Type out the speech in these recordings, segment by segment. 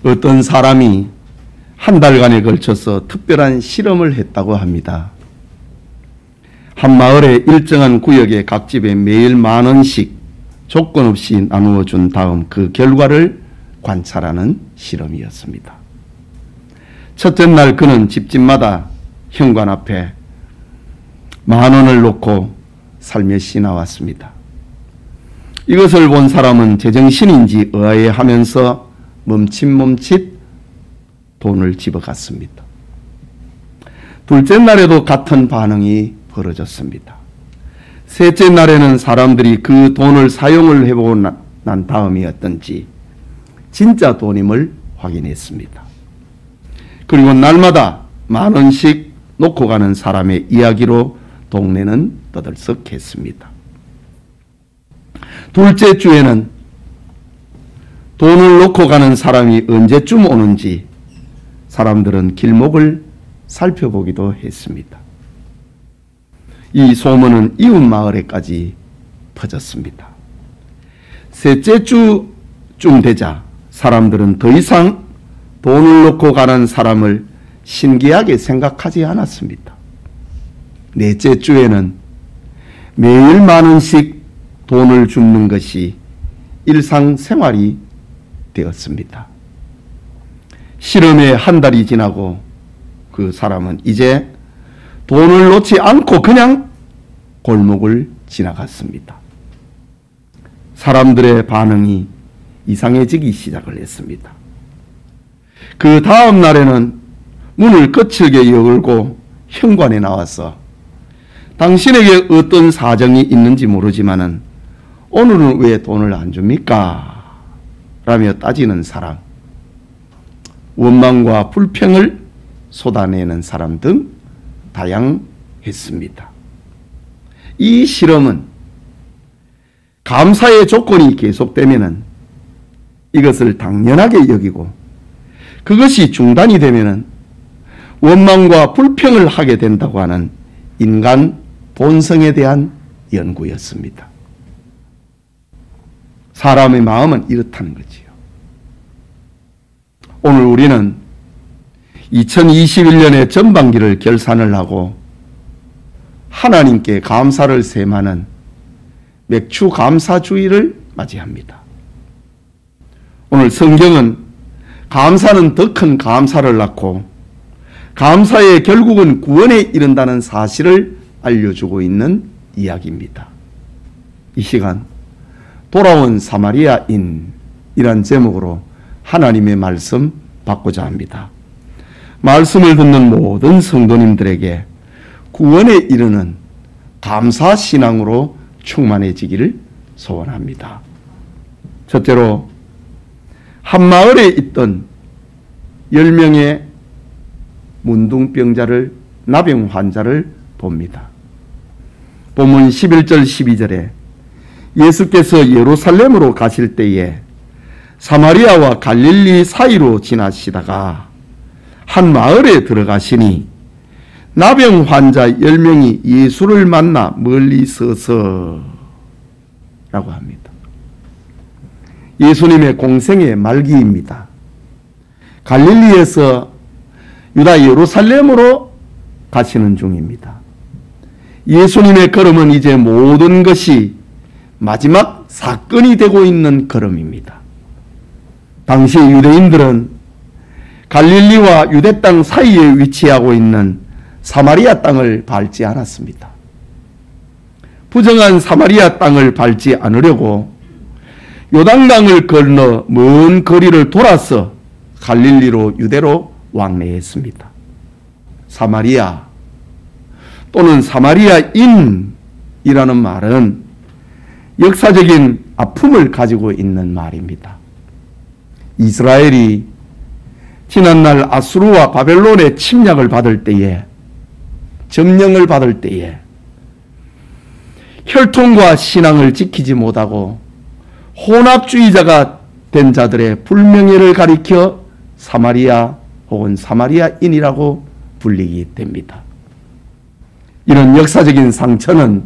어떤 사람이 한 달간에 걸쳐서 특별한 실험을 했다고 합니다. 한 마을의 일정한 구역의 각 집에 매일 10,000원씩 조건 없이 나누어 준 다음 그 결과를 관찰하는 실험이었습니다. 첫째 날 그는 집집마다 현관 앞에 10,000원을 놓고 살며시 나왔습니다. 이것을 본 사람은 제정신인지 의아해하면서 멈칫멈칫 돈을 집어갔습니다. 둘째 날에도 같은 반응이 벌어졌습니다. 셋째 날에는 사람들이 그 돈을 사용을 해보고 난 다음이었던지 진짜 돈임을 확인했습니다. 그리고 날마다 10,000원씩 놓고 가는 사람의 이야기로 동네는 떠들썩했습니다. 둘째 주에는 돈을 놓고 가는 사람이 언제쯤 오는지 사람들은 길목을 살펴보기도 했습니다. 이 소문은 이웃 마을에까지 퍼졌습니다. 셋째 주쯤 되자 사람들은 더 이상 돈을 놓고 가는 사람을 신기하게 생각하지 않았습니다. 넷째 주에는 매일 10,000원씩 돈을 줍는 것이 일상생활이 되었습니다. 실험의 한 달이 지나고 그 사람은 이제 돈을 놓지 않고 그냥 골목을 지나갔습니다. 사람들의 반응이 이상해지기 시작을 했습니다. 그 다음 날에는 문을 거칠게 열고 현관에 나와서 당신에게 어떤 사정이 있는지 모르지만은 오늘은 왜 돈을 안 줍니까? 라며 따지는 사람, 원망과 불평을 쏟아내는 사람 등 다양했습니다. 이 실험은 감사의 조건이 계속되면은 이것을 당연하게 여기고 그것이 중단이 되면은 원망과 불평을 하게 된다고 하는 인간 본성에 대한 연구였습니다. 사람의 마음은 이렇다는 거지요. 오늘 우리는 2021년의 전반기를 결산을 하고 하나님께 감사를 셈하는 맥주 감사주의를 맞이합니다. 오늘 성경은 감사는 더 큰 감사를 낳고 감사의 결국은 구원에 이른다는 사실을 알려주고 있는 이야기입니다. 이 시간 돌아온 사마리아인이란 제목으로 하나님의 말씀 받고자 합니다. 말씀을 듣는 모든 성도님들에게 구원에 이르는 감사 신앙으로 충만해지기를 소원합니다. 첫째로 한 마을에 있던 10명의 문둥병자를 나병 환자를 봅니다. 본문 11절 12절에 예수께서 예루살렘으로 가실 때에 사마리아와 갈릴리 사이로 지나시다가 한 마을에 들어가시니 나병 환자 10명이 예수를 만나 멀리 서서 라고 합니다. 예수님의 공생의 말기입니다. 갈릴리에서 유다 예루살렘으로 가시는 중입니다. 예수님의 걸음은 이제 모든 것이 마지막 사건이 되고 있는 걸음입니다. 당시 유대인들은 갈릴리와 유대 땅 사이에 위치하고 있는 사마리아 땅을 밟지 않았습니다. 부정한 사마리아 땅을 밟지 않으려고 요단강을 건너 먼 거리를 돌아서 갈릴리로 유대로 왕래했습니다. 사마리아 또는 사마리아인이라는 말은 역사적인 아픔을 가지고 있는 말입니다. 이스라엘이 지난날 아수르와 바벨론의 침략을 받을 때에, 점령을 받을 때에 혈통과 신앙을 지키지 못하고 혼합주의자가 된 자들의 불명예를 가리켜 사마리아 혹은 사마리아인이라고 불리게 됩니다. 이런 역사적인 상처는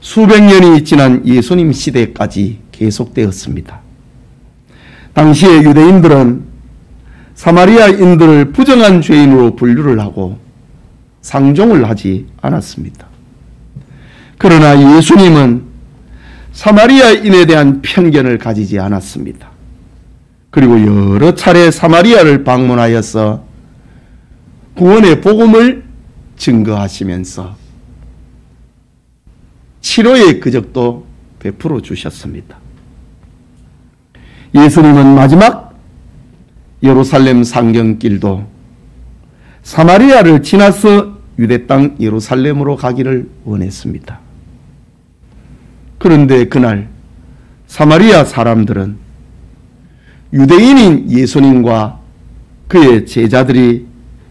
수백 년이 지난 예수님 시대까지 계속되었습니다. 당시의 유대인들은 사마리아인들을 부정한 죄인으로 분류를 하고 상종을 하지 않았습니다. 그러나 예수님은 사마리아인에 대한 편견을 가지지 않았습니다. 그리고 여러 차례 사마리아를 방문하여서 구원의 복음을 증거하시면서 치료의 그적도 베풀어 주셨습니다. 예수님은 마지막 예루살렘 상경길도 사마리아를 지나서 유대 땅 예루살렘으로 가기를 원했습니다. 그런데 그날 사마리아 사람들은 유대인인 예수님과 그의 제자들이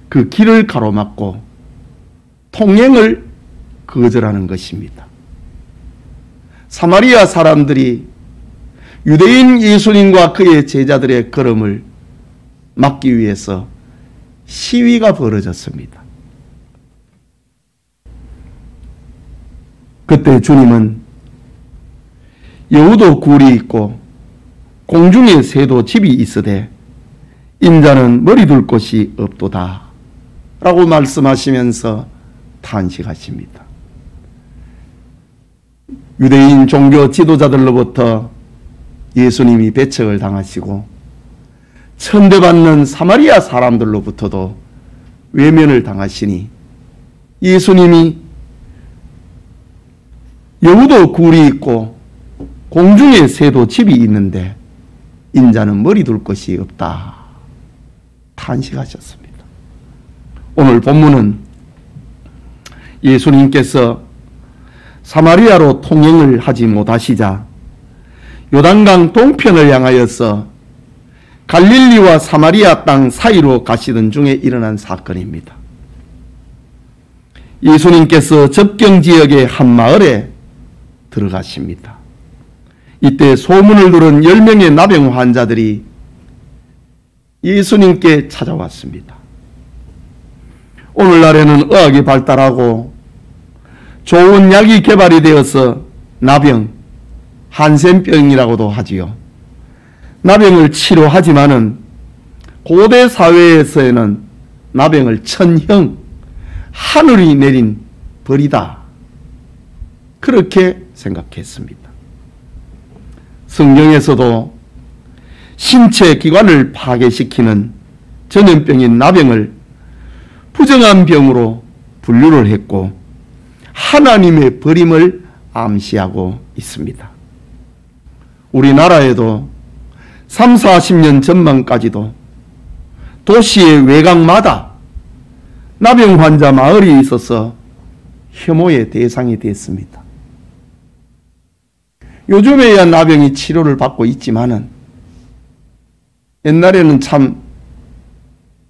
그 길을 가로막고 통행을 거절하는 것입니다. 사마리아 사람들이 유대인 예수님과 그의 제자들의 걸음을 막기 위해서 시위가 벌어졌습니다. 그때 주님은 여우도 굴이 있고 공중에 새도 집이 있으되 인자는 머리 둘 곳이 없도다 라고 말씀하시면서 탄식하십니다. 유대인 종교 지도자들로부터 예수님이 배척을 당하시고 천대받는 사마리아 사람들로부터도 외면을 당하시니 예수님이 여우도 굴이 있고 공중에 새도 집이 있는데 인자는 머리 둘 것이 없다 탄식하셨습니다. 오늘 본문은 예수님께서 사마리아로 통행을 하지 못하시자 요단강 동편을 향하여서 갈릴리와 사마리아 땅 사이로 가시던 중에 일어난 사건입니다. 예수님께서 접경지역의 한 마을에 들어가십니다. 이때 소문을 들은 10명의 나병 환자들이 예수님께 찾아왔습니다. 오늘날에는 의학이 발달하고 좋은 약이 개발이 되어서 나병, 한센병이라고도 하지요. 나병을 치료하지만은 고대 사회에서는 나병을 천형, 하늘이 내린 벌이다. 그렇게 생각했습니다. 성경에서도 신체 기관을 파괴시키는 전염병인 나병을 부정한 병으로 분류를 했고 하나님의 버림을 암시하고 있습니다. 우리나라에도 3, 40년 전만까지도 도시의 외곽마다 나병 환자 마을이 있어서 혐오의 대상이 됐습니다. 요즘에야 나병이 치료를 받고 있지만은 옛날에는 참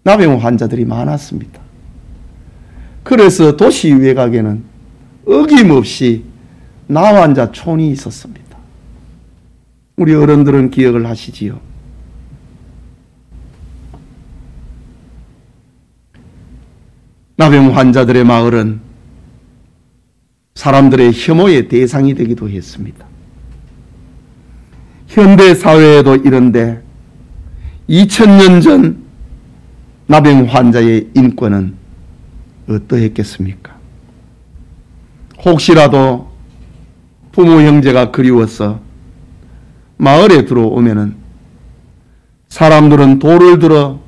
나병 환자들이 많았습니다. 그래서 도시 외곽에는 어김없이 나 환자 촌이 있었습니다. 우리 어른들은 기억을 하시지요. 나병 환자들의 마을은 사람들의 혐오의 대상이 되기도 했습니다. 현대 사회에도 이런데 2000년 전 나병 환자의 인권은 어떠했겠습니까? 혹시라도 부모 형제가 그리워서 마을에 들어오면은 사람들은 돌을 들어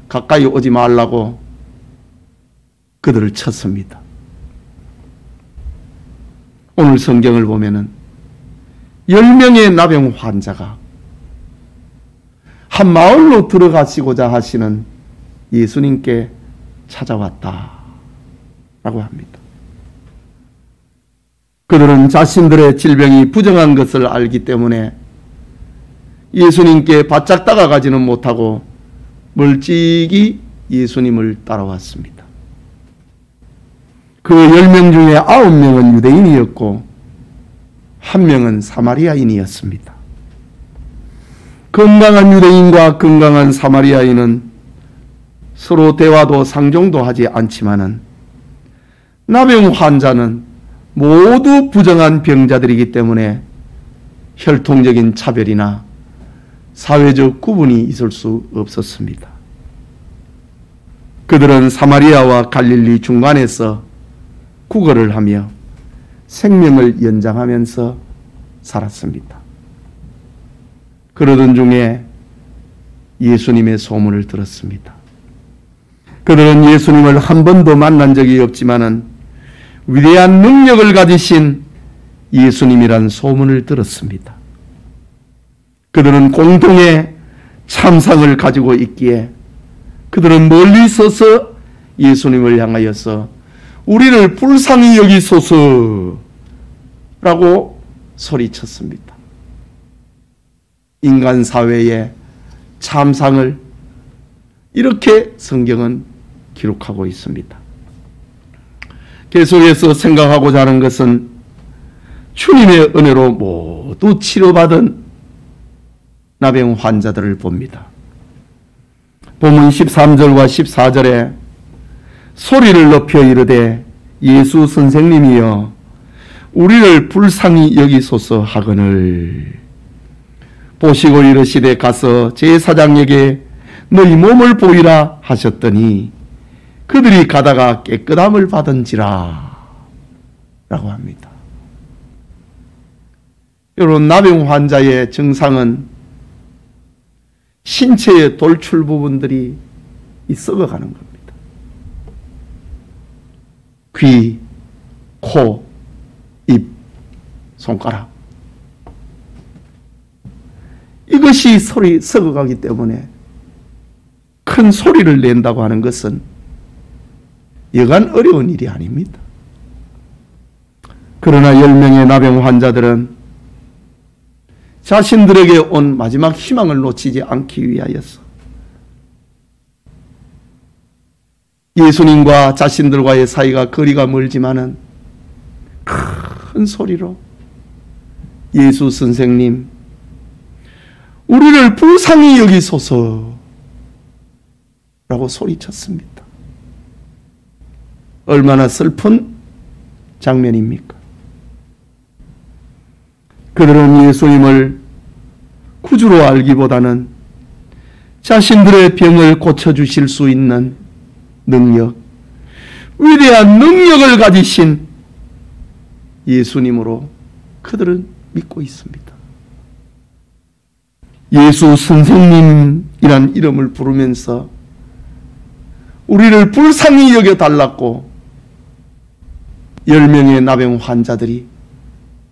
가까이 오지 말라고 그들을 쳤습니다. 오늘 성경을 보면은 10명의 나병 환자가 한 마을로 들어가시고자 하시는 예수님께 찾아왔다라고 합니다. 그들은 자신들의 질병이 부정한 것을 알기 때문에 예수님께 바짝 다가가지는 못하고 멀찍이 예수님을 따라왔습니다. 그 10명 중에 9명은 유대인이었고 1명은 사마리아인이었습니다. 건강한 유대인과 건강한 사마리아인은 서로 대화도 상종도 하지 않지만은 나병 환자는 모두 부정한 병자들이기 때문에 혈통적인 차별이나 사회적 구분이 있을 수 없었습니다. 그들은 사마리아와 갈릴리 중간에서 구걸을 하며 생명을 연장하면서 살았습니다. 그러던 중에 예수님의 소문을 들었습니다. 그들은 예수님을 한 번도 만난 적이 없지만은 위대한 능력을 가지신 예수님이란 소문을 들었습니다. 그들은 공동의 참상을 가지고 있기에 그들은 멀리 서서 예수님을 향하여서 우리를 불쌍히 여기소서 라고 소리쳤습니다. 인간 사회의 참상을 이렇게 성경은 기록하고 있습니다. 계속해서 생각하고자 하는 것은 주님의 은혜로 모두 치료받은 나병 환자들을 봅니다. 본문 13절과 14절에 소리를 높여 이르되 예수 선생님이여 우리를 불쌍히 여기소서 하거늘 보시고 이르시되 가서 제사장에게 너희 몸을 보이라 하셨더니 그들이 가다가 깨끗함을 받은지라 라고 합니다. 여러분, 나병 환자의 증상은 신체의 돌출 부분들이 썩어가는 겁니다. 귀, 코, 입, 손가락. 이것이 썩어가기 때문에 큰 소리를 낸다고 하는 것은 여간 어려운 일이 아닙니다. 그러나 10명의 나병 환자들은 자신들에게 온 마지막 희망을 놓치지 않기 위하여서 예수님과 자신들과의 사이가 거리가 멀지만은 큰 소리로 예수 선생님 우리를 불쌍히 여기소서 라고 소리쳤습니다. 얼마나 슬픈 장면입니까? 그들은 예수님을 구주로 알기보다는 자신들의 병을 고쳐주실 수 있는 능력, 위대한 능력을 가지신 예수님으로 그들은 믿고 있습니다. 예수 선생님이란 이름을 부르면서 우리를 불쌍히 여겨달라고 10명의 나병 환자들이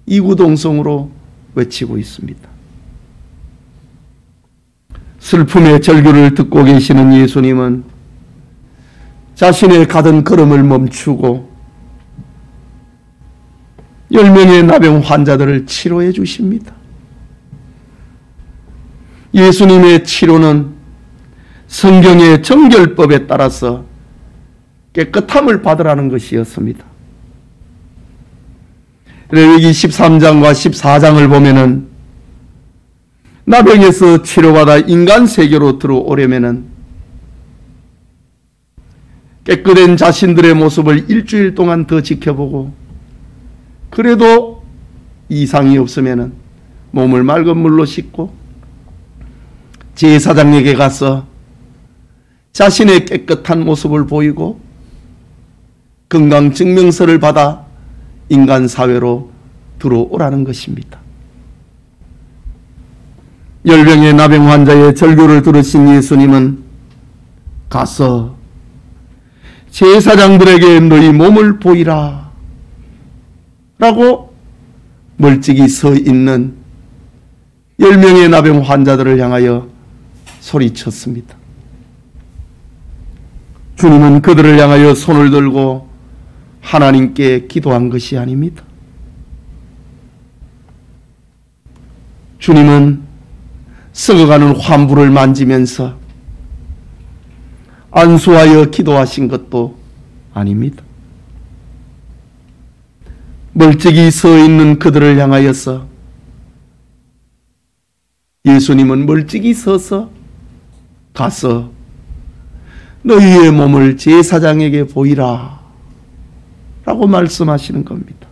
이구동성으로 외치고 있습니다. 슬픔의 절규를 듣고 계시는 예수님은 자신의 가던 걸음을 멈추고 10명의 나병 환자들을 치료해 주십니다. 예수님의 치료는 성경의 정결법에 따라서 깨끗함을 받으라는 것이었습니다. 레위기 13장과 14장을 보면은 나병에서 치료받아 인간 세계로 들어오려면은 깨끗한 자신들의 모습을 일주일 동안 더 지켜보고 그래도 이상이 없으면은 몸을 맑은 물로 씻고 제사장에게 가서 자신의 깨끗한 모습을 보이고 건강증명서를 받아 인간 사회로 들어오라는 것입니다. 10명의 나병 환자의 절규를 들으신 예수님은 가서 제사장들에게 너희 몸을 보이라 라고 멀찍이 서 있는 10명의 나병 환자들을 향하여 소리쳤습니다. 주님은 그들을 향하여 손을 들고 하나님께 기도한 것이 아닙니다. 주님은 썩어가는 환부를 만지면서 안수하여 기도하신 것도 아닙니다. 멀찍이 서 있는 그들을 향하여서 예수님은 멀찍이 서서 가서 너희의 몸을 제사장에게 보이라 라고 말씀하시는 겁니다.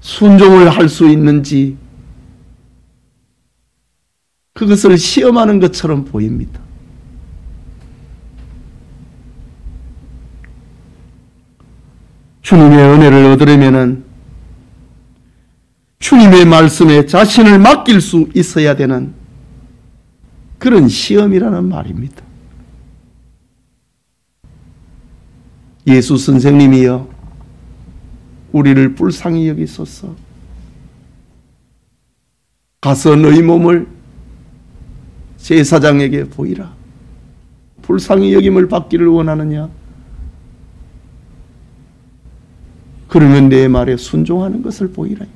순종을 할 수 있는지 그것을 시험하는 것처럼 보입니다. 주님의 은혜를 얻으려면 주님의 말씀에 자신을 맡길 수 있어야 되는 그런 시험이라는 말입니다. 예수 선생님이여 우리를 불쌍히 여기소서. 가서 너희 몸을 제사장에게 보이라. 불쌍히 여김을 받기를 원하느냐? 그러면 내 말에 순종하는 것을 보이라.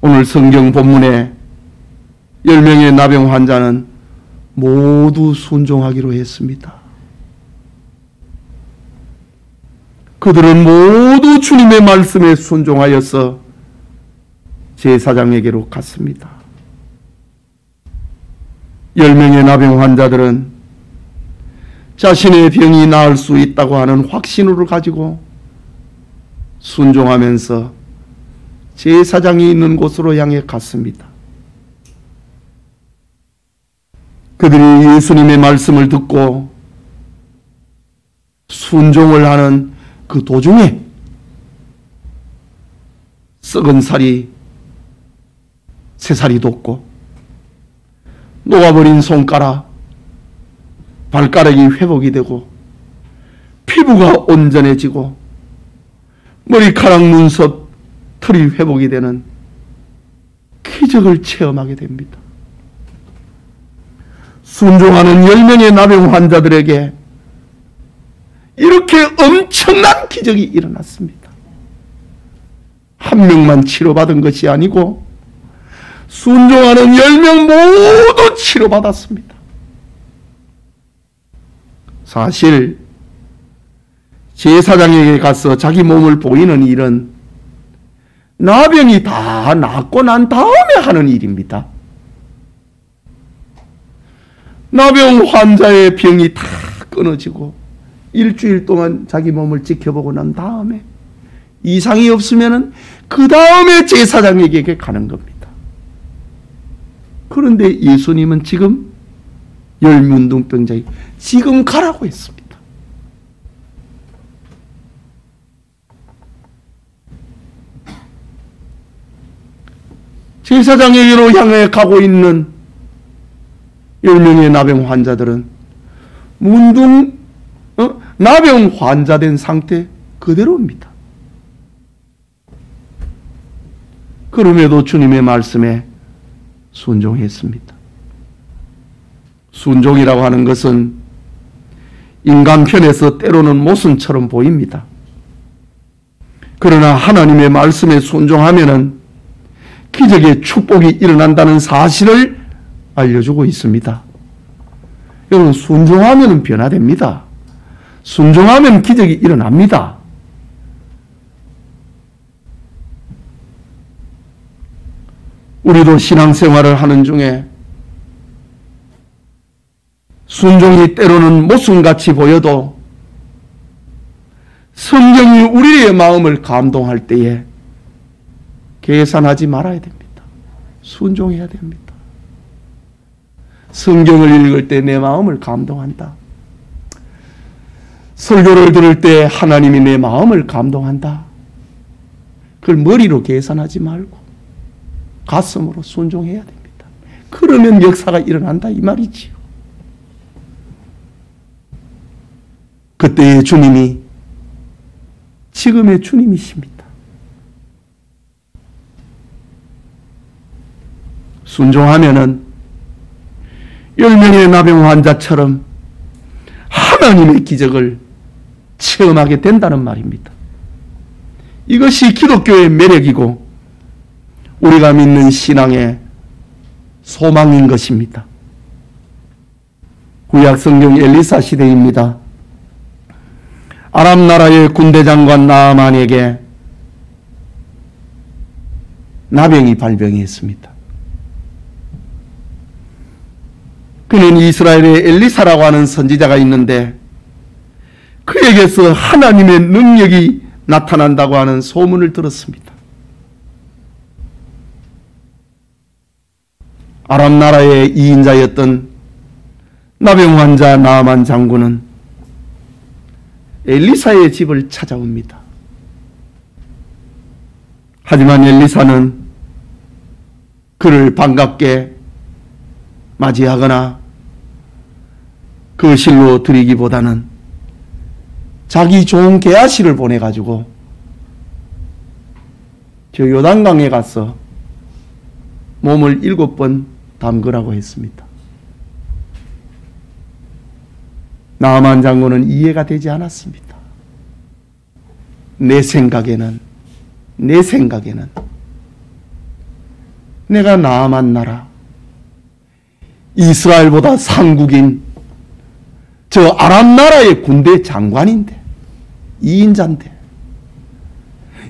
오늘 성경 본문에 10명의 나병 환자는 모두 순종하기로 했습니다. 그들은 모두 주님의 말씀에 순종하여서 제사장에게로 갔습니다. 10명의 나병 환자들은 자신의 병이 나을 수 있다고 하는 확신을 가지고 순종하면서 제사장이 있는 곳으로 향해 갔습니다. 그들이 예수님의 말씀을 듣고 순종을 하는 그 도중에 썩은 살이 새살이 돋고 녹아버린 손가락, 발가락이 회복이 되고 피부가 온전해지고 머리카락, 눈썹, 털이 회복이 되는 기적을 체험하게 됩니다. 순종하는 10명의 나병 환자들에게 이렇게 엄청난 기적이 일어났습니다. 한 명만 치료받은 것이 아니고 순종하는 10명 모두 치료받았습니다. 사실 제사장에게 가서 자기 몸을 보이는 일은 나병이 다 낫고 난 다음에 하는 일입니다. 나병 환자의 병이 다 끊어지고 일주일 동안 자기 몸을 지켜보고 난 다음에 이상이 없으면 그 다음에 제사장에게 가는 겁니다. 그런데 예수님은 지금 열문둥병자에게 지금 가라고 했습니다. 제사장에게로 향해 가고 있는 10명의 나병 환자들은 나병 환자된 상태 그대로입니다. 그럼에도 주님의 말씀에 순종했습니다. 순종이라고 하는 것은 인간 편에서 때로는 모순처럼 보입니다. 그러나 하나님의 말씀에 순종하면은 기적의 축복이 일어난다는 사실을 알려주고 있습니다. 여러분, 순종하면 변화됩니다. 순종하면 기적이 일어납니다. 우리도 신앙생활을 하는 중에 순종이 때로는 모순같이 보여도 성경이 우리의 마음을 감동할 때에 계산하지 말아야 됩니다. 순종해야 됩니다. 성경을 읽을 때 내 마음을 감동한다. 설교를 들을 때 하나님이 내 마음을 감동한다. 그걸 머리로 계산하지 말고 가슴으로 순종해야 됩니다. 그러면 역사가 일어난다 이 말이지요. 그때의 주님이 지금의 주님이십니다. 순종하면은 10명의 나병 환자처럼 하나님의 기적을 체험하게 된다는 말입니다. 이것이 기독교의 매력이고 우리가 믿는 신앙의 소망인 것입니다. 구약 성경 엘리사 시대입니다. 아람 나라의 군대장관 나아만에게 나병이 발병했습니다. 그는 이스라엘에 엘리사라고 하는 선지자가 있는데 그에게서 하나님의 능력이 나타난다고 하는 소문을 들었습니다. 아람 나라의 2인자였던 나병 환자 나아만 장군은 엘리사의 집을 찾아옵니다. 하지만 엘리사는 그를 반갑게 맞이하거나 거실로 들이기보다는 자기 좋은 게하시를 보내가지고 저 요단강에 가서 몸을 7번 담그라고 했습니다. 나아만 장군은 이해가 되지 않았습니다. 내 생각에는 내가 나아만 나라 이스라엘보다 상국인 저 아람 나라의 군대 장관인데 2인자인데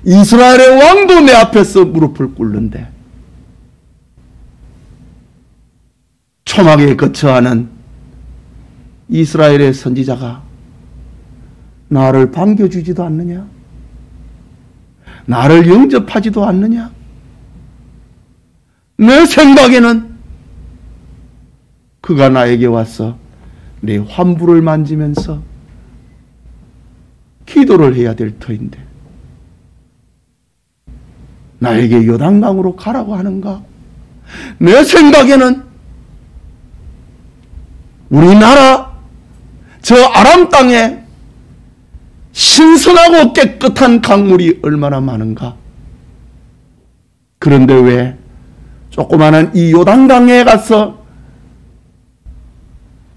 이스라엘의 왕도 내 앞에서 무릎을 꿇는데 초막에 거처하는 이스라엘의 선지자가 나를 반겨주지도 않느냐? 나를 영접하지도 않느냐? 내 생각에는 그가 나에게 와서 내 환부를 만지면서 기도를 해야 될 터인데 나에게 요단강으로 가라고 하는가? 내 생각에는 우리나라 저 아람 땅에 신선하고 깨끗한 강물이 얼마나 많은가? 그런데 왜 조그마한 이 요단강에 가서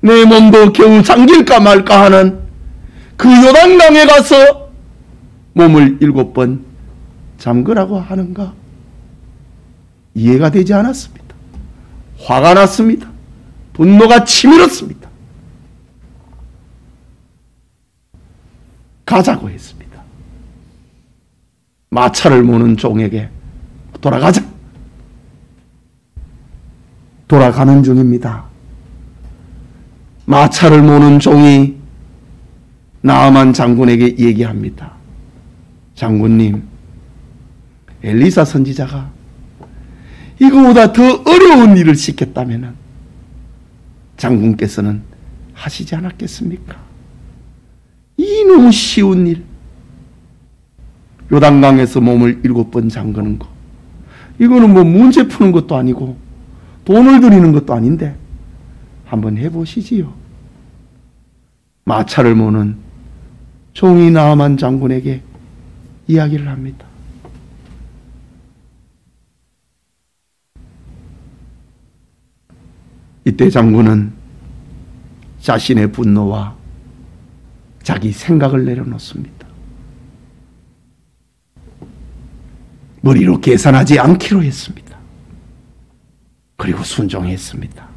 내 몸도 겨우 잠길까 말까 하는 그 요단강에 가서 몸을 7번 잠그라고 하는가? 이해가 되지 않았습니다. 화가 났습니다. 분노가 치밀었습니다. 가자고 했습니다. 마차를 모는 종에게 돌아가자. 돌아가는 중입니다. 마차를 모는 종이 나아만 장군에게 얘기합니다. 장군님, 엘리사 선지자가 이거보다 더 어려운 일을 시켰다면 장군께서는 하시지 않았겠습니까? 이 너무 쉬운 일, 요단강에서 몸을 7번 잠그는 거, 이거는 뭐 문제 푸는 것도 아니고 돈을 들이는 것도 아닌데 한번 해보시지요. 마차를 모는 종이 나아만 장군에게 이야기를 합니다. 이때 장군은 자신의 분노와 자기 생각을 내려놓습니다. 머리로 계산하지 않기로 했습니다. 그리고 순종했습니다.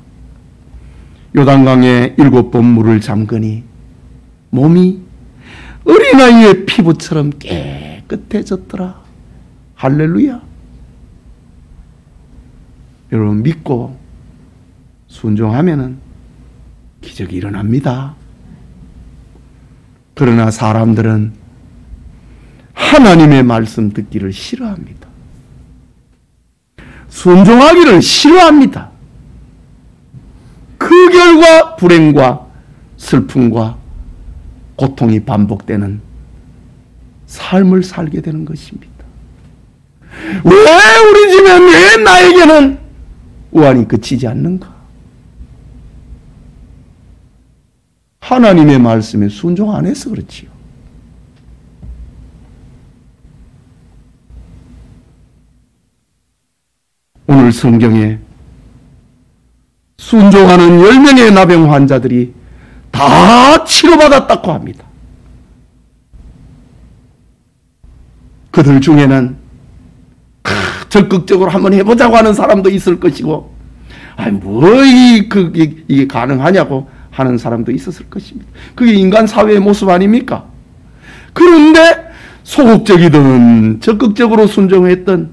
요단강에 7번 물을 잠그니 몸이 어린아이의 피부처럼 깨끗해졌더라. 할렐루야. 여러분, 믿고 순종하면은 기적이 일어납니다. 그러나 사람들은 하나님의 말씀 듣기를 싫어합니다. 순종하기를 싫어합니다. 그 결과 불행과 슬픔과 고통이 반복되는 삶을 살게 되는 것입니다. 왜 우리 집에, 왜 나에게는 우환이 그치지 않는가? 하나님의 말씀에 순종 안 해서 그렇지요. 오늘 성경에 순종하는 10명의 나병 환자들이 다 치료받았다고 합니다. 그들 중에는 적극적으로 한번 해보자고 하는 사람도 있을 것이고, 이게 가능하냐고 하는 사람도 있었을 것입니다. 그게 인간 사회의 모습 아닙니까? 그런데 소극적이든 적극적으로 순종했던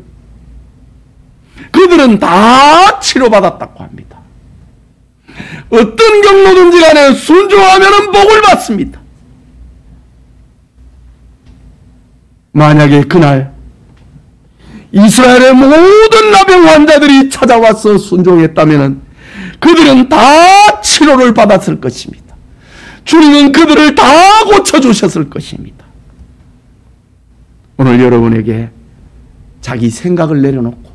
그들은 다 치료받았다고 합니다. 어떤 경로든지 간에 순종하면 복을 받습니다. 만약에 그날 이스라엘의 모든 나병 환자들이 찾아와서 순종했다면 그들은 다 치료를 받았을 것입니다. 주님은 그들을 다 고쳐주셨을 것입니다. 오늘 여러분에게 자기 생각을 내려놓고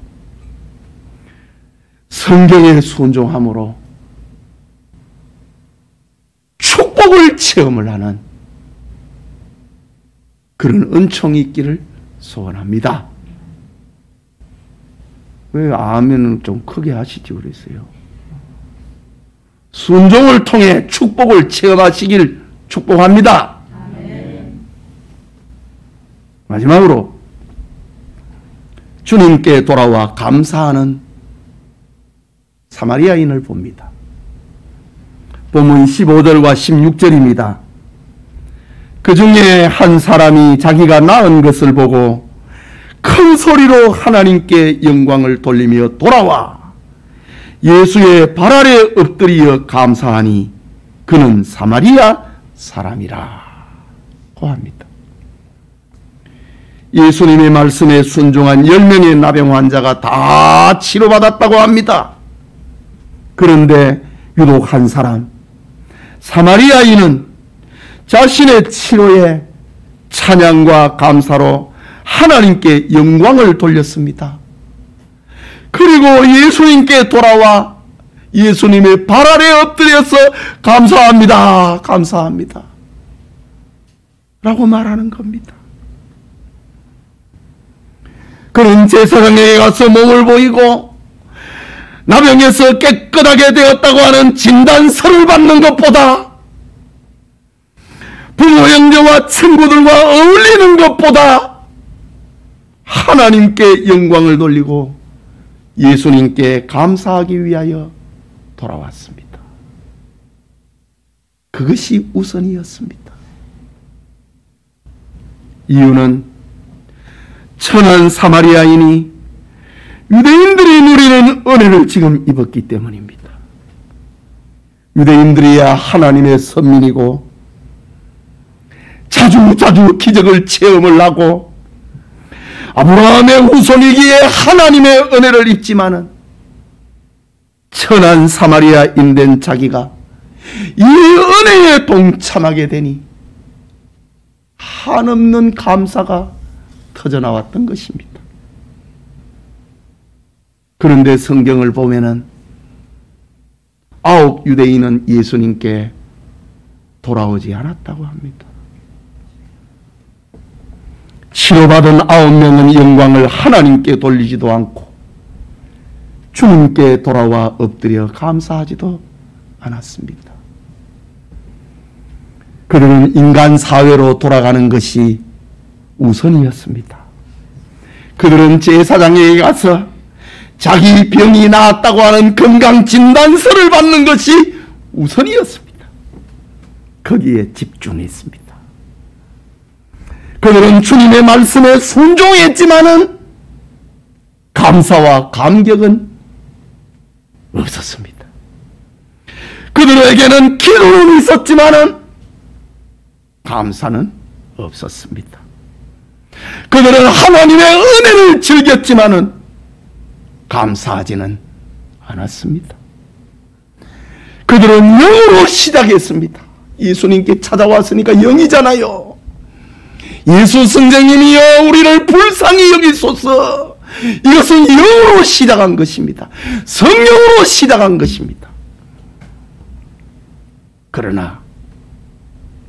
성경에 순종함으로 축복을 체험을 하는 그런 은총이 있기를 소원합니다. 왜 아멘은 좀 크게 하시지 그랬어요? 순종을 통해 축복을 체험하시길 축복합니다. 아멘. 마지막으로 주님께 돌아와 감사하는 사마리아인을 봅니다. 본문 15절과 16절입니다. 그 중에 한 사람이 자기가 낳은 것을 보고 큰 소리로 하나님께 영광을 돌리며 돌아와 예수의 발 아래 엎드리어 감사하니 그는 사마리아 사람이라 고 합니다. 예수님의 말씀에 순종한 10명의 나병 환자가 다 치료받았다고 합니다. 그런데 유독 한 사람, 사마리아인은 자신의 치료에 찬양과 감사로 하나님께 영광을 돌렸습니다. 그리고 예수님께 돌아와 예수님의 발 아래 엎드려서 감사합니다. 감사합니다. 라고 말하는 겁니다. 그는 제사장에게 가서 몸을 보이고 나병에서 깨끗하게 되었다고 하는 진단서를 받는 것보다 부모 형제와 친구들과 어울리는 것보다 하나님께 영광을 돌리고 예수님께 감사하기 위하여 돌아왔습니다. 그것이 우선이었습니다. 이유는 천한 사마리아인이 유대인들이 누리는 은혜를 지금 입었기 때문입니다. 유대인들이야 하나님의 선민이고 자주 기적을 체험을 하고 아브라함의 후손이기에 하나님의 은혜를 입지만은 천한 사마리아인 된 자기가 이 은혜에 동참하게 되니 한없는 감사가 터져나왔던 것입니다. 그런데 성경을 보면은 9 유대인은 예수님께 돌아오지 않았다고 합니다. 치료받은 9명은 영광을 하나님께 돌리지도 않고 주님께 돌아와 엎드려 감사하지도 않았습니다. 그들은 인간 사회로 돌아가는 것이 우선이었습니다. 그들은 제사장에게 가서 자기 병이 나았다고 하는 건강진단서를 받는 것이 우선이었습니다. 거기에 집중했습니다. 그들은 주님의 말씀에 순종했지만은 감사와 감격은 없었습니다. 그들에게는 기도는 있었지만은 감사는 없었습니다. 그들은 하나님의 은혜를 즐겼지만은 감사하지는 않았습니다. 그들은 영으로 시작했습니다. 예수님께 찾아왔으니까 영이잖아요. 예수 선생님이여 우리를 불쌍히 여기소서. 이것은 영으로 시작한 것입니다. 성령으로 시작한 것입니다. 그러나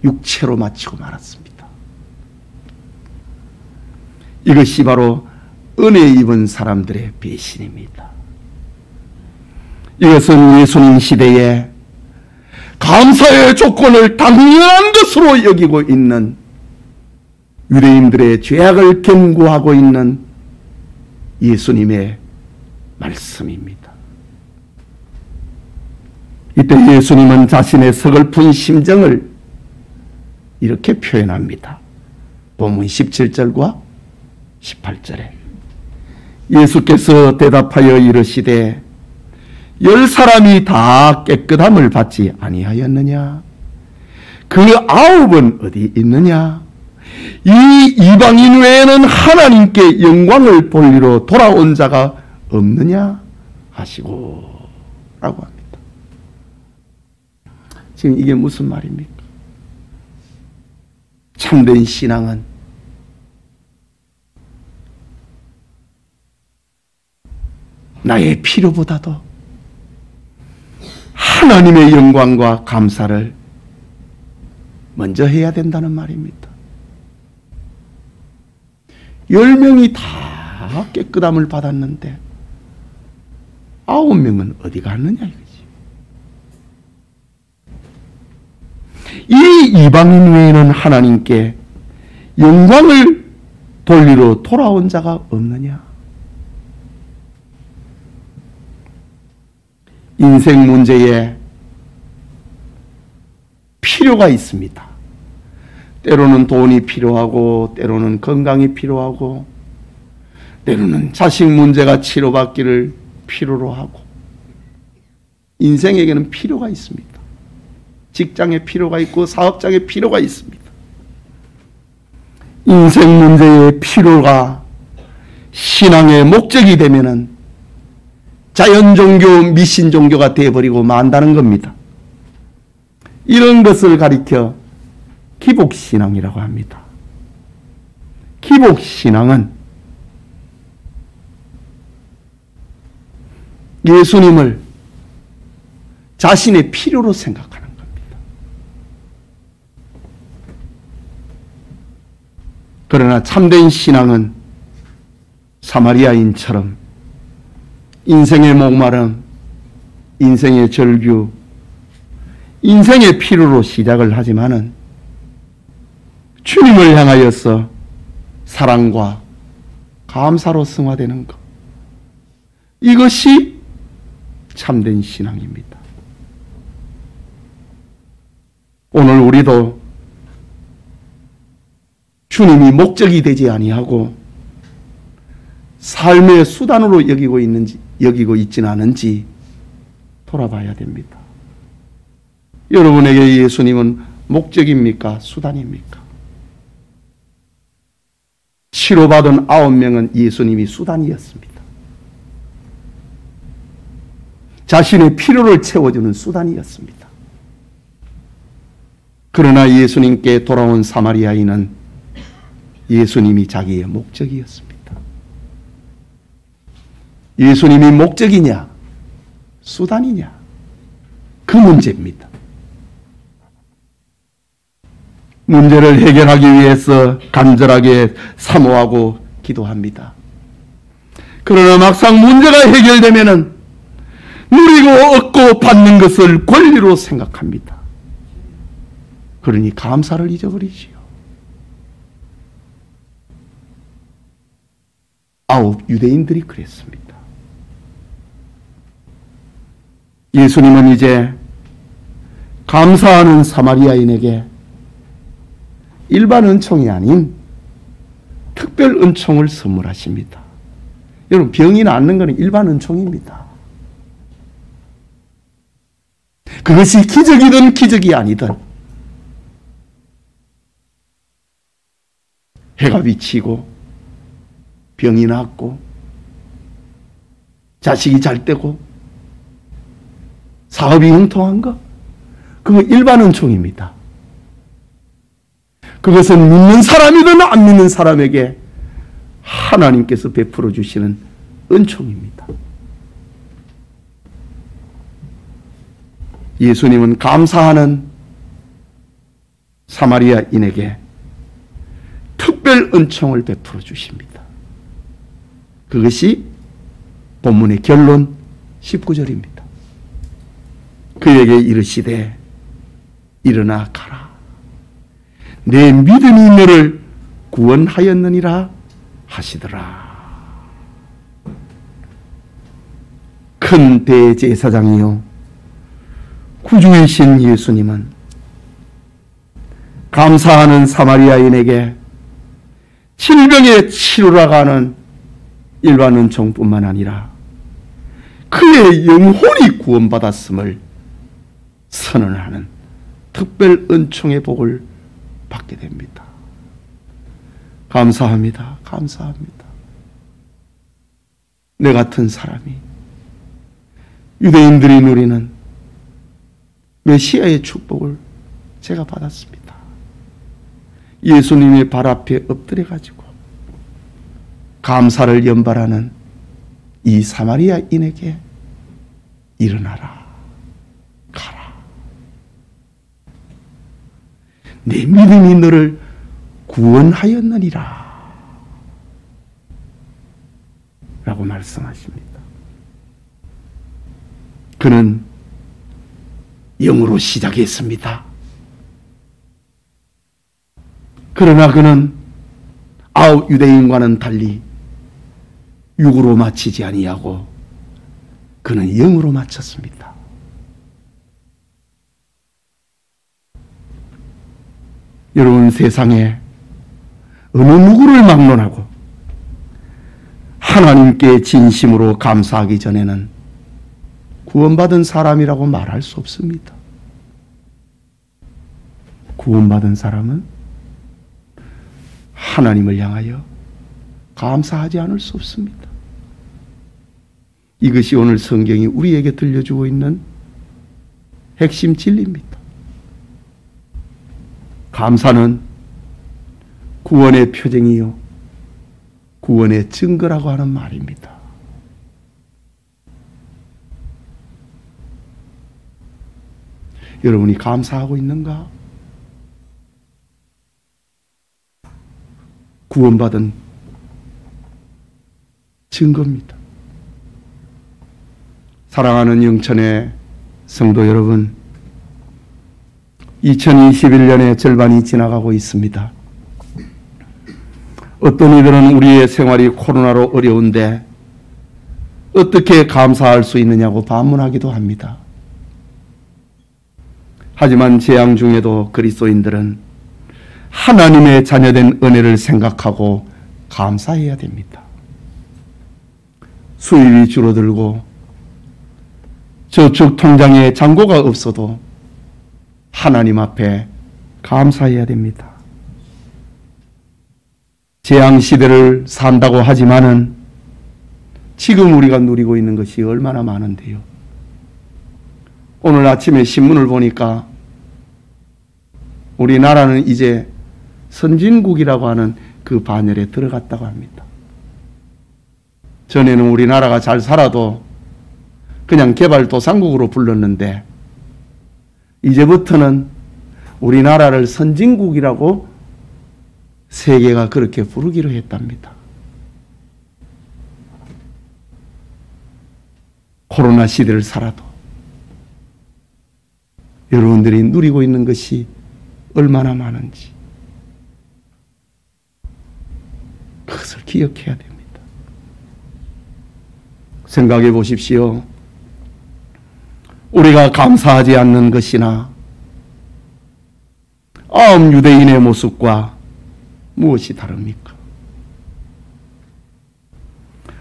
육체로 마치고 말았습니다. 이것이 바로 은혜 입은 사람들의 배신입니다. 이것은 예수님 시대에 감사의 조건을 당연한 것으로 여기고 있는 유대인들의 죄악을 경고하고 있는 예수님의 말씀입니다. 이때 예수님은 자신의 서글픈 심정을 이렇게 표현합니다. 본문 17절과 18절에 예수께서 대답하여 이르시되 10사람이 다 깨끗함을 받지 아니하였느냐? 그 9은 어디 있느냐? 이 이방인 외에는 하나님께 영광을 돌리러 돌아온 자가 없느냐 하시고 라고 합니다. 지금 이게 무슨 말입니까? 참된 신앙은 나의 필요보다도 하나님의 영광과 감사를 먼저 해야 된다는 말입니다. 10명이 다 깨끗함을 받았는데 9명은 어디 갔느냐 이거지. 이 이방인 외에는 하나님께 영광을 돌리러 돌아온 자가 없느냐. 인생 문제에 필요가 있습니다. 때로는 돈이 필요하고, 때로는 건강이 필요하고, 때로는 자식 문제가 치료받기를 필요로 하고, 인생에게는 필요가 있습니다. 직장에 필요가 있고, 사업장에 필요가 있습니다. 인생 문제의 필요가 신앙의 목적이 되면은 자연 종교, 미신 종교가 되어버리고 만다는 겁니다. 이런 것을 가리켜 기복신앙이라고 합니다. 기복신앙은 예수님을 자신의 필요로 생각하는 겁니다. 그러나 참된 신앙은 사마리아인처럼 인생의 목마름, 인생의 절규, 인생의 필요로 시작을 하지만은 주님을 향하여서 사랑과 감사로 승화되는 것, 이것이 참된 신앙입니다. 오늘 우리도 주님이 목적이 되지 아니하고 삶의 수단으로 여기고 있지는 않은지 돌아봐야 됩니다. 여러분에게 예수님은 목적입니까? 수단입니까? 치료받은 9명은 예수님이 수단이었습니다. 자신의 필요를 채워주는 수단이었습니다. 그러나 예수님께 돌아온 사마리아인은 예수님이 자기의 목적이었습니다. 예수님이 목적이냐, 수단이냐, 그 문제입니다. 문제를 해결하기 위해서 간절하게 사모하고 기도합니다. 그러나 막상 문제가 해결되면은 누리고 얻고 받는 것을 권리로 생각합니다. 그러니 감사를 잊어버리지요. 9 유대인들이 그랬습니다. 예수님은 이제 감사하는 사마리아인에게 일반 은총이 아닌 특별 은총을 선물하십니다. 여러분, 병이 낫는 것은 일반 은총입니다. 그것이 기적이든 기적이 아니든 해가 비치고 병이 낫고 자식이 잘 되고 사업이 형통한 것, 그거 일반 은총입니다. 그것은 믿는 사람이든 안 믿는 사람에게 하나님께서 베풀어 주시는 은총입니다. 예수님은 감사하는 사마리아인에게 특별 은총을 베풀어 주십니다. 그것이 본문의 결론 19절입니다. 그에게 이르시되 일어나 가라. 내 믿음이 너를 구원하였느니라 하시더라. 큰 대제사장이요 구주이신 예수님은 감사하는 사마리아인에게 질병의 치료라고 하는 일반 은총뿐만 아니라 그의 영혼이 구원받았음을 선언하는 특별 은총의 복을 받게 됩니다. 감사합니다. 감사합니다. 내 같은 사람이 유대인들이 누리는 메시아의 축복을 제가 받았습니다. 예수님의 발 앞에 엎드려가지고 감사를 연발하는 이 사마리아인에게 일어나라, 가라. 내 믿음이 너를 구원하였느니라 라고 말씀하십니다. 그는 영으로 시작했습니다. 그러나 그는 아홉 유대인과는 달리 육으로 마치지 아니하고 그는 영으로 마쳤습니다. 여러분, 세상에 어느 누구를 막론하고 하나님께 진심으로 감사하기 전에는 구원받은 사람이라고 말할 수 없습니다. 구원받은 사람은 하나님을 향하여 감사하지 않을 수 없습니다. 이것이 오늘 성경이 우리에게 들려주고 있는 핵심 진리입니다. 감사는 구원의 표징이요 구원의 증거라고 하는 말입니다. 여러분이 감사하고 있는가? 구원받은 증거입니다. 사랑하는 영천의 성도 여러분, 2021년의 절반이 지나가고 있습니다. 어떤 이들은 우리의 생활이 코로나로 어려운데 어떻게 감사할 수 있느냐고 반문하기도 합니다. 하지만 재앙 중에도 그리스도인들은 하나님의 자녀된 은혜를 생각하고 감사해야 됩니다. 수입이 줄어들고 저축 통장에 잔고가 없어도 하나님 앞에 감사해야 됩니다. 재앙 시대를 산다고 하지만은 지금 우리가 누리고 있는 것이 얼마나 많은데요. 오늘 아침에 신문을 보니까 우리나라는 이제 선진국이라고 하는 그 반열에 들어갔다고 합니다. 전에는 우리나라가 잘 살아도 그냥 개발도상국으로 불렀는데 이제부터는 우리나라를 선진국이라고 세계가 그렇게 부르기로 했답니다. 코로나 시대를 살아도 여러분들이 누리고 있는 것이 얼마나 많은지 그것을 기억해야 됩니다. 생각해 보십시오. 우리가 감사하지 않는 것이나 아홉 유대인의 모습과 무엇이 다릅니까?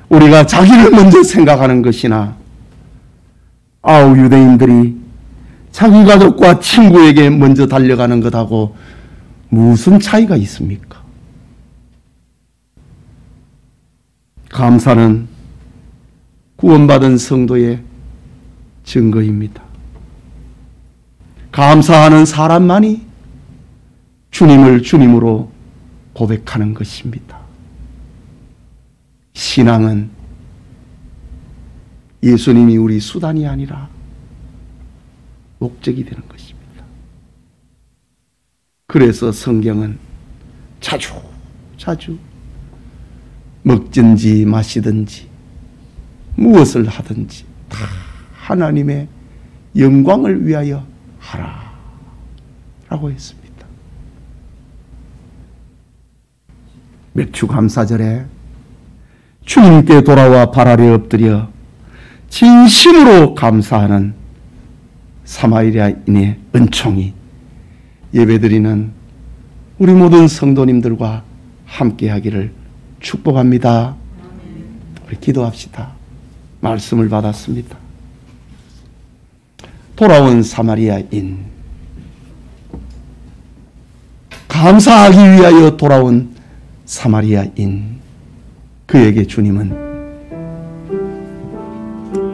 우리가 자기를 먼저 생각하는 것이나 아홉 유대인들이 자기 가족과 친구에게 먼저 달려가는 것하고 무슨 차이가 있습니까? 감사는 구원받은 성도의 증거입니다. 감사하는 사람만이 주님을 주님으로 고백하는 것입니다. 신앙은 예수님이 우리 수단이 아니라 목적이 되는 것입니다. 그래서 성경은 자주 먹든지 마시든지 무엇을 하든지 다 하나님의 영광을 위하여 하라 라고 했습니다. 맥주감사절에 주님께 돌아와 발 아래 엎드려 진심으로 감사하는 사마리아인의 은총이 예배드리는 우리 모든 성도님들과 함께하기를 축복합니다. 우리 기도합시다. 말씀을 받았습니다. 돌아온 사마리아인, 감사하기 위하여 돌아온 사마리아인 그에게 주님은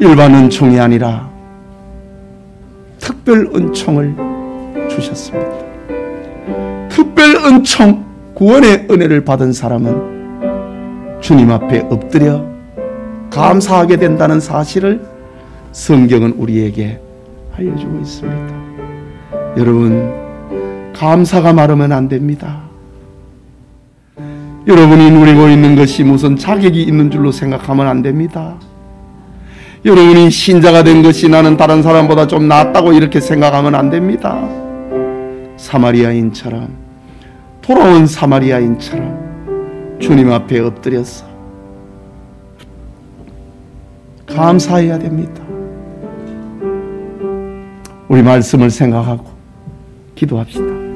일반 은총이 아니라 특별 은총을 주셨습니다. 특별 은총, 구원의 은혜를 받은 사람은 주님 앞에 엎드려 감사하게 된다는 사실을 성경은 우리에게 알려주고 있습니다. 여러분, 감사가 마르면 안 됩니다. 여러분이 누리고 있는 것이 무슨 자격이 있는 줄로 생각하면 안 됩니다. 여러분이 신자가 된 것이 나는 다른 사람보다 좀 낫다고 이렇게 생각하면 안 됩니다. 사마리아인처럼, 돌아온 사마리아인처럼 주님 앞에 엎드려서 감사해야 됩니다. 우리 말씀을 생각하고 기도합시다.